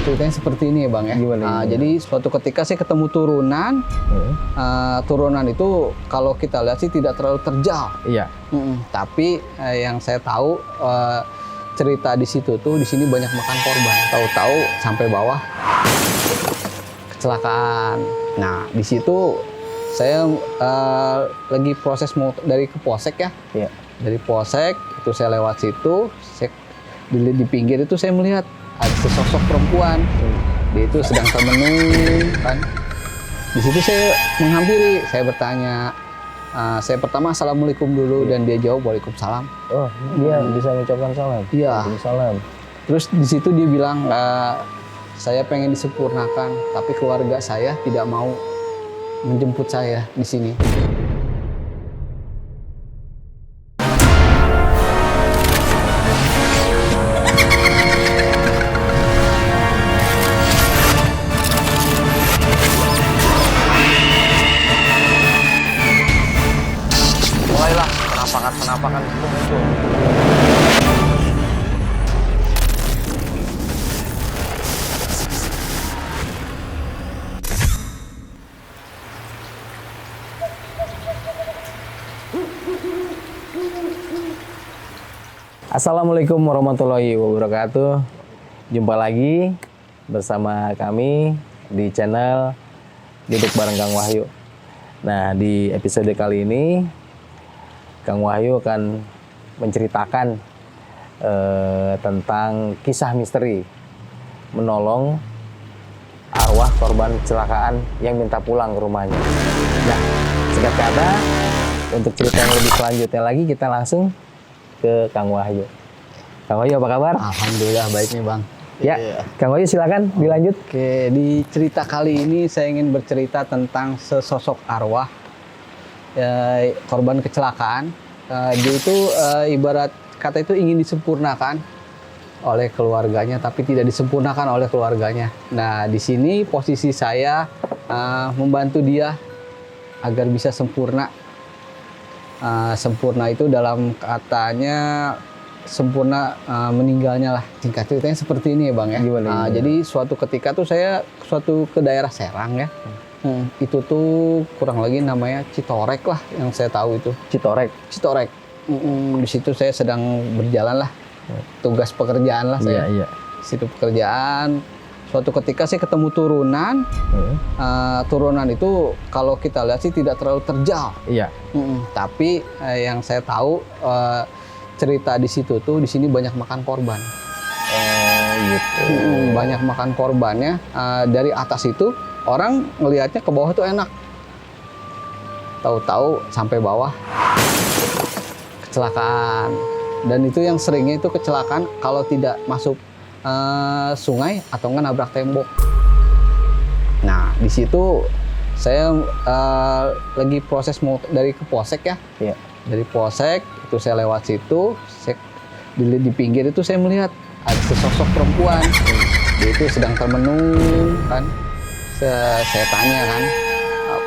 ceritanya seperti ini ya Bang ya. Gimana? Jadi suatu ketika saya ketemu turunan. Turunan itu kalau kita lihat sih tidak terlalu terjal. Iya. Tapi yang saya tahu cerita di situ tuh di sini banyak makan korban. Tahu-tahu sampai bawah kecelakaan. Nah di situ saya lagi proses mau dari ke Polsek ya. Iya. Dari Polsek itu saya lewat situ, saya di pinggir itu saya melihat ada sesosok perempuan. Dia itu sedang termenung kan. Di situ saya menghampiri, saya bertanya, saya pertama assalamualaikum dulu dan dia jawab waalaikumsalam. Oh, dia bisa mengucapkan salam. Iya. Salam. Terus di situ dia bilang saya pengen disempurnakan, tapi keluarga saya tidak mau menjemput saya di sini. Mulailah penampakan itu muncul. Assalamualaikum warahmatullahi wabarakatuh. Jumpa lagi bersama kami di channel Duduk Bareng Kang Wahyu. Nah, di episode kali ini Kang Wahyu akan menceritakan tentang kisah misteri menolong arwah korban kecelakaan yang minta pulang ke rumahnya. Nah, singkat kata, untuk cerita yang lebih selanjutnya lagi kita langsung ke Kang Wahyu. Kang Wahyu apa kabar? Alhamdulillah baik nih Bang. Ya, Kang Wahyu silakan dilanjut. Oke, di cerita kali ini saya ingin bercerita tentang sesosok arwah korban kecelakaan. Dia itu ibarat kata itu ingin disempurnakan oleh keluarganya, tapi tidak disempurnakan oleh keluarganya. Nah, di sini posisi saya membantu dia agar bisa sempurna. Sempurna itu dalam katanya sempurna meninggalnya lah. Singkat ceritanya seperti ini ya Bang ya. Gimana? Jadi suatu ketika tuh saya ke daerah Serang ya. Itu tuh kurang lagi namanya Citorek lah yang saya tahu itu. Citorek. Di situ saya sedang berjalan lah. Tugas pekerjaan lah saya. Iya. Di situ pekerjaan. Suatu ketika saya ketemu turunan. Turunan itu kalau kita lihat sih tidak terlalu terjal. Iya. Tapi yang saya tahu cerita di situ tuh di sini banyak makan korban. Oh gitu. Banyak makan korbannya. Dari atas itu orang ngelihatnya ke bawah tuh enak. Tahu-tahu sampai bawah kecelakaan. Dan itu yang seringnya itu kecelakaan kalau tidak masuk sungai atau nggak nabrak tembok. Nah di situ saya lagi proses mau dari ke Polsek ya. Iya. Dari Polsek itu saya lewat situ, saya di pinggir itu saya melihat ada sesosok perempuan. Dia itu sedang termenung kan. Saya tanya kan,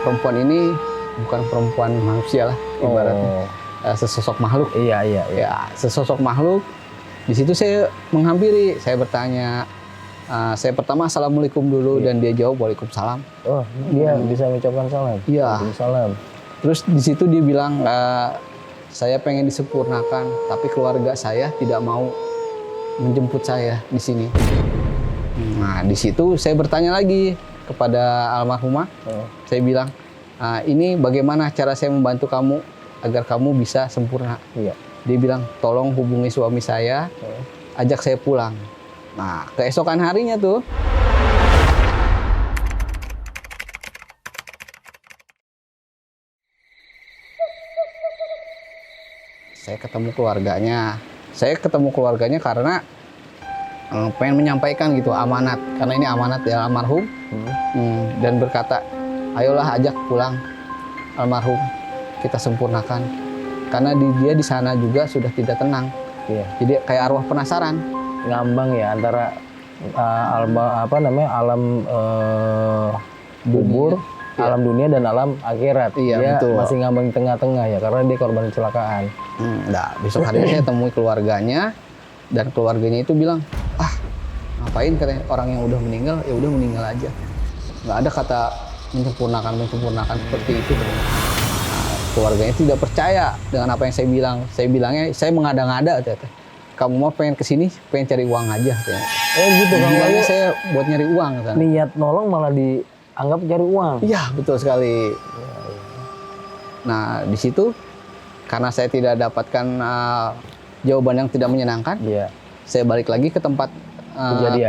perempuan ini bukan perempuan manusia lah ibaratnya. Sesosok makhluk. Iya. Ya, sesosok makhluk. Di situ saya menghampiri, saya bertanya, saya pertama assalamualaikum dulu dan dia jawab waalaikumsalam. Oh, dia bisa mengucapkan salam. Iya. Salam. Terus di situ dia bilang, saya pengen disempurnakan, tapi keluarga saya tidak mau menjemput saya di sini. Nah, di situ saya bertanya lagi kepada almarhumah. Saya bilang, ini bagaimana cara saya membantu kamu agar kamu bisa sempurna? Iya. Dia bilang, tolong hubungi suami saya, ajak saya pulang. Nah, keesokan harinya tuh, saya ketemu keluarganya. Saya ketemu keluarganya karena pengen menyampaikan gitu amanat, karena ini amanat ya almarhum. Dan berkata, ayolah ajak pulang almarhum, kita sempurnakan. Karena dia di sana juga sudah tidak tenang. Iya. Jadi kayak arwah penasaran. Ngambang ya antara alam kubur, alam dunia dan alam akhirat. Iya, dia betul. masih ngambang di tengah-tengah ya karena dia korban kecelakaan. Nah, besok harinya saya temui keluarganya dan keluarganya itu bilang, ngapain katanya, orang yang udah meninggal ya udah meninggal aja, nggak ada kata menyempurnakan seperti itu. Nah, keluarganya tidak percaya dengan apa yang saya bilang. Saya bilangnya saya mengada-ngada ternyata. Kamu mau pengen kesini pengen cari uang aja ternyata. Oh gitu, Kang Bilangnya Wahyu saya buat nyari uang kan. niat nolong malah dianggap cari uang. Iya betul sekali. Nah di situ karena saya tidak dapatkan jawaban yang tidak menyenangkan, Iya. saya balik lagi ke tempat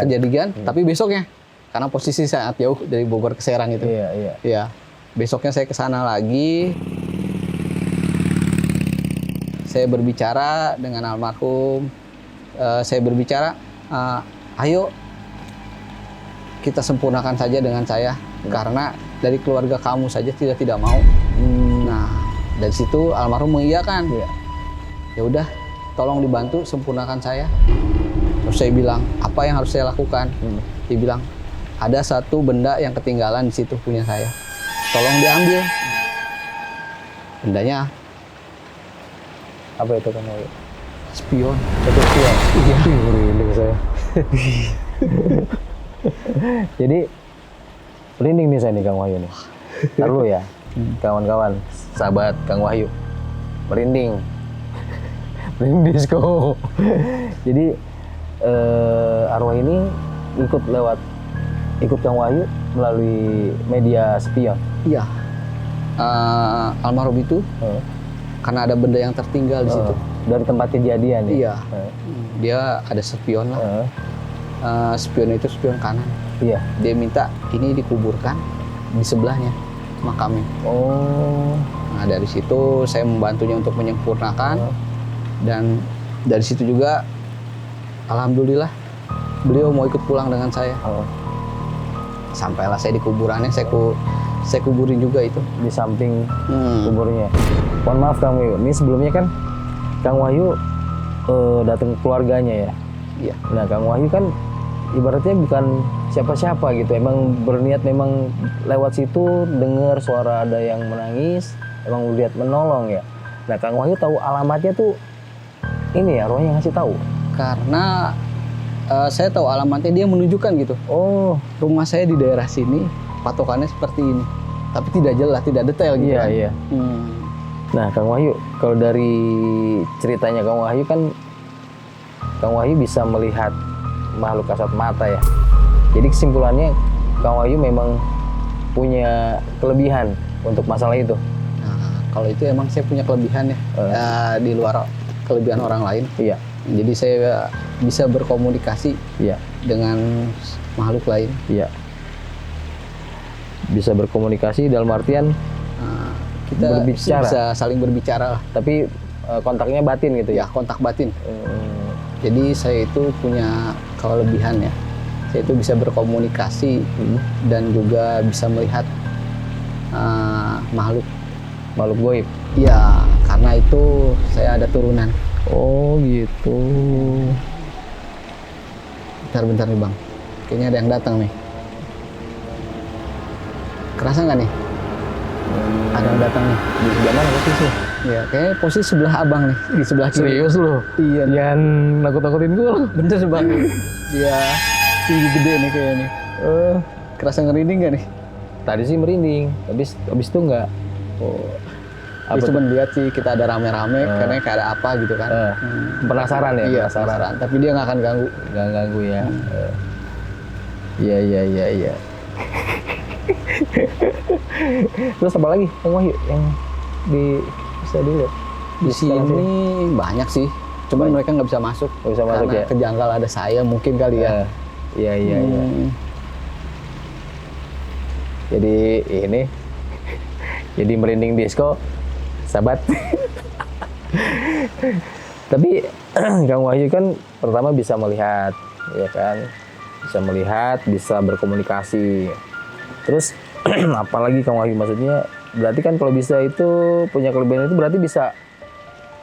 kejadian, tapi besoknya karena posisi sangat jauh dari Bogor ke Serang itu. Iya, iya. Ya, besoknya saya ke sana lagi. Saya berbicara dengan almarhum. Saya berbicara, ayo kita sempurnakan saja dengan saya, karena dari keluarga kamu saja tidak mau. Nah, dari situ almarhum mengiyakan. Iya. Ya udah, tolong dibantu sempurnakan saya. Terus saya bilang, apa yang harus saya lakukan? Dia bilang, ada satu benda yang ketinggalan di situ punya saya. Tolong diambil. Bendanya Apa itu, Kang Wahyu? spion. Itu spion. Iya. Merinding saya. Jadi merinding nih saya nih Kang Wahyu nih. Ntar dulu ya, kawan-kawan, sahabat Kang Wahyu. Merinding. Merinding disco. Jadi arwah ini ikut Kang Wahyu melalui media spion. Iya. Almarhum itu karena ada benda yang tertinggal di situ. Dari tempat kejadian ya? Iya. Dia ada spion lah. Spion itu spion kanan. Iya. Dia minta ini dikuburkan di sebelahnya makamnya. Oh. Nah dari situ saya membantunya untuk menyempurnakan, dan dari situ juga alhamdulillah beliau mau ikut pulang dengan saya. Sampailah saya di kuburannya, saya kuburin juga itu Di samping kuburnya. Mohon maaf Kang Wahyu, ini sebelumnya kan Kang Wahyu datang ke keluarganya ya. Iya. Nah Kang Wahyu kan ibaratnya bukan siapa-siapa gitu, emang berniat memang lewat situ dengar suara ada yang menangis, emang lihat menolong ya. Nah Kang Wahyu tahu alamatnya tuh ini ya, rohnya ngasih tahu. Karena saya tahu alamatnya, dia menunjukkan gitu. Oh, Rumah saya di daerah sini, patokannya seperti ini. Tapi tidak jelas, tidak detail gitu iya kan. iya. Nah Kang Wahyu, kalau dari ceritanya Kang Wahyu kan, Kang Wahyu bisa melihat makhluk kasat mata ya. Jadi kesimpulannya Kang Wahyu memang punya kelebihan untuk masalah itu. Nah, kalau itu emang saya punya kelebihan ya, di luar kelebihan orang lain. Iya. Jadi saya bisa berkomunikasi Iya. dengan makhluk lain. Iya. Bisa berkomunikasi dalam artian Kita berbicara. bisa saling berbicara lah. Tapi kontaknya batin gitu Ya, ya. kontak batin. Jadi saya itu punya kelebihan ya. Saya itu bisa berkomunikasi dan juga bisa melihat makhluk Goib. Ya, karena itu saya ada turunan. Oh gitu. Bentar nih Bang, kayaknya ada yang datang nih. Kerasa nggak nih? Ada yang datang nih. Di sebelah mana posisi? Ya, kayaknya posisi sebelah abang nih, di sebelah kiri. Serius lu? Iya. Jangan nakut-nakutin gue lu. Bener Bang. Dia tinggi gede nih kayaknya nih. Kerasa ngerinding nggak nih? Tadi sih merinding, habis itu enggak. Oh. Apa Dia cuma lihat sih kita ada rame-rame, karena kayak ada apa gitu kan. Penasaran ya? Iya, penasaran. Tapi dia nggak akan ganggu. Nggak ganggu ya. Iya. Terus apa lagi Kang Wahyu yang bisa dilihat? Di sini banyak sih. Cuman mereka nggak bisa masuk. Nggak bisa masuk karena ya? kejanggal ada saya mungkin kali ya. Iya. Jadi ini, jadi merinding disco, sahabat. Tapi Kang Wahyu kan pertama bisa melihat, ya kan? Bisa melihat, bisa berkomunikasi. Terus apalagi Kang Wahyu, maksudnya berarti kan kalau bisa itu punya kelebihan itu berarti bisa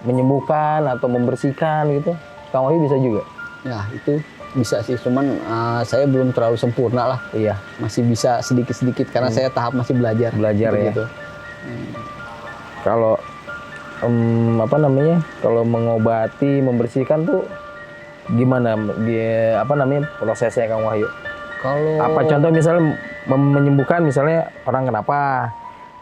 menyembuhkan atau membersihkan gitu. Kang Wahyu bisa juga. Ya itu bisa sih, cuman saya belum terlalu sempurna lah. Iya. Masih bisa sedikit-sedikit karena saya tahap masih belajar. Belajar ya. Gitu. Kalau apa namanya? Kalau mengobati, membersihkan tuh gimana dia apa namanya prosesnya Kang Wahyu? Kalau Apa contoh misalnya menyembuhkan misalnya orang kenapa,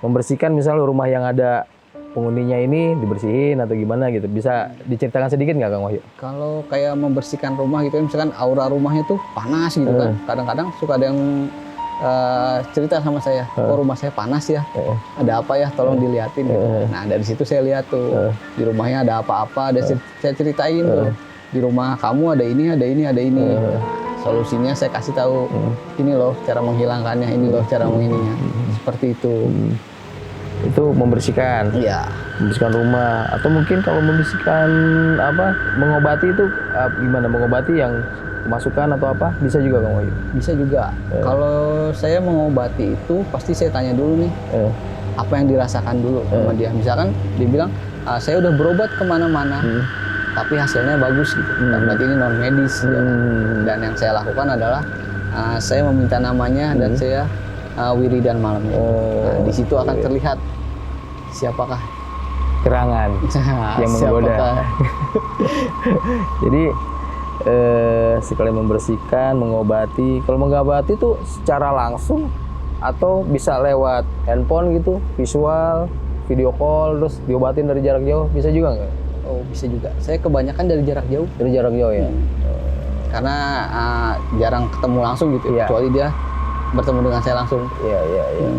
membersihkan misalnya rumah yang ada penghuninya ini dibersihin atau gimana gitu, bisa diceritakan sedikit nggak Kang Wahyu? kalau kayak membersihkan rumah gitu, misalkan aura rumahnya tuh panas gitu kan. Kadang-kadang suka ada yang cerita sama saya, oh rumah saya panas ya, ada apa ya, tolong dilihatin gitu. Nah dari situ saya lihat tuh di rumahnya ada apa-apa, saya ceritain tuh, di rumah kamu ada ini, ada ini, ada ini. Solusinya saya kasih tahu, ini loh cara menghilangkannya, ini loh cara mengininya, seperti itu. Itu membersihkan, Iya, membersihkan rumah, atau mungkin kalau membersihkan apa, mengobati itu gimana, mengobati yang kemasukan atau apa, bisa juga Kang Wahyu? bisa juga. Kalau saya mengobati itu pasti saya tanya dulu nih, apa yang dirasakan dulu sama dia. Misalkan dia bilang, saya udah berobat kemana-mana, tapi hasilnya bagus gitu. Berarti ini non medis. Ya. Dan yang saya lakukan adalah saya meminta namanya dan saya wiridan malamnya. Nah, di situ akan terlihat siapakah Gerangan yang menggoda. siapakah. Jadi sekali membersihkan, mengobati. Kalau mengobati itu secara langsung atau bisa lewat handphone gitu, visual, video call, terus diobatin dari jarak jauh, bisa juga nggak? Oh bisa juga. Saya kebanyakan dari jarak jauh. Dari jarak jauh ya. Karena jarang ketemu langsung gitu, Iya. kecuali dia bertemu dengan saya langsung. Iya, iya, iya.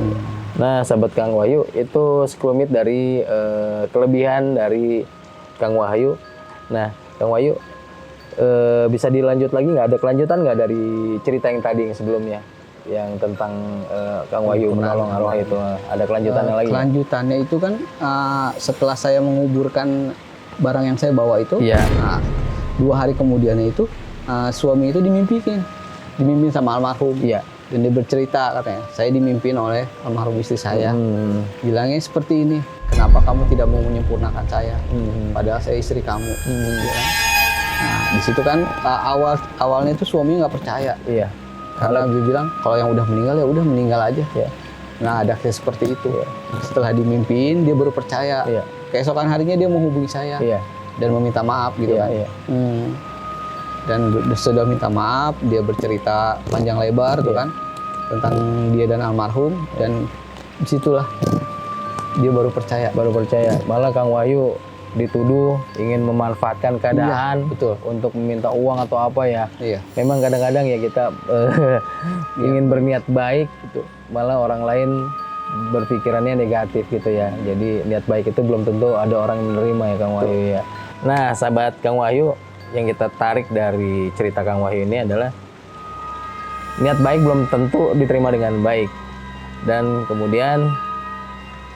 Nah, sahabat Kang Wahyu, itu sekelumit dari kelebihan dari Kang Wahyu. Nah, Kang Wahyu, bisa dilanjut lagi nggak? Ada kelanjutan nggak dari cerita yang tadi yang sebelumnya? Yang tentang Kang Wahyu menolong arwah itu. Ada kelanjutannya lagi? Kelanjutannya itu kan setelah saya menguburkan barang yang saya bawa itu, Iya. 2 hari kemudiannya itu suami itu dimimpin sama almarhum. Iya. Dan dia bercerita katanya, saya dimimpin oleh almarhum istri saya. Bilangnya seperti ini, kenapa kamu tidak mau menyempurnakan saya? Padahal saya istri kamu. Ya kan? Nah, di situ kan awalnya itu suaminya nggak percaya. Iya. Karena dia bilang, kalau yang udah meninggal ya udah meninggal aja. Iya. Nah, ada case seperti itu. Setelah dimimpin, dia baru percaya. Iya. Keesokan harinya dia menghubungi saya Iya. dan meminta maaf gitu Iya, kan. iya. Dan sudah minta maaf, dia bercerita panjang lebar tuh kan tentang dia dan almarhum, dan disitulah dia baru percaya. Baru percaya. Malah Kang Wahyu dituduh ingin memanfaatkan keadaan betul. untuk meminta uang atau apa ya. Iya. Memang kadang-kadang ya kita ingin berniat baik gitu, malah orang lain berpikirannya negatif gitu ya. Jadi niat baik itu belum tentu ada orang yang menerima ya Kang Wahyu ya. Nah, sahabat Kang Wahyu, yang kita tarik dari cerita Kang Wahyu ini adalah niat baik belum tentu diterima dengan baik. Dan kemudian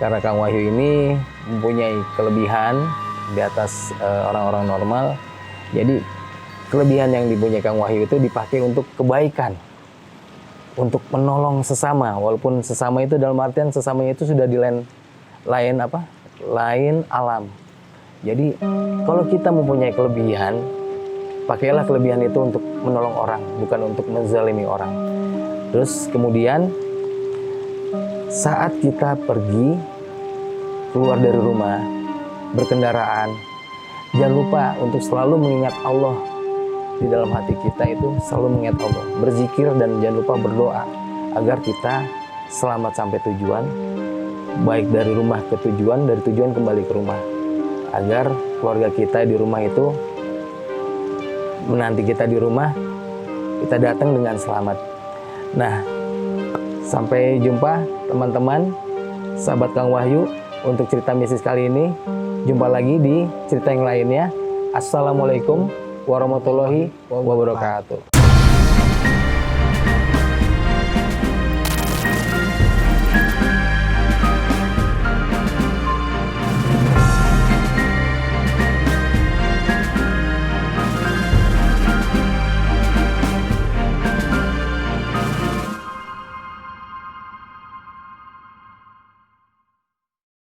karena Kang Wahyu ini mempunyai kelebihan di atas orang-orang normal, jadi kelebihan yang dipunyai Kang Wahyu itu dipakai untuk kebaikan, untuk menolong sesama, walaupun sesama itu dalam artian sesamanya itu sudah di lain alam. Jadi kalau kita mempunyai kelebihan, pakailah kelebihan itu untuk menolong orang, bukan untuk menzalimi orang. Terus kemudian saat kita pergi keluar dari rumah, berkendaraan, jangan lupa untuk selalu mengingat Allah. Di dalam hati kita itu selalu mengingat Allah, berzikir, dan jangan lupa berdoa agar kita selamat sampai tujuan, baik dari rumah ke tujuan, dari tujuan kembali ke rumah, agar keluarga kita di rumah itu menanti kita di rumah, kita datang dengan selamat. Nah, sampai jumpa teman-teman, sahabat Kang Wahyu, untuk cerita mistis kali ini. Jumpa lagi di cerita yang lainnya. Assalamualaikum warahmatullahi wabarakatuh.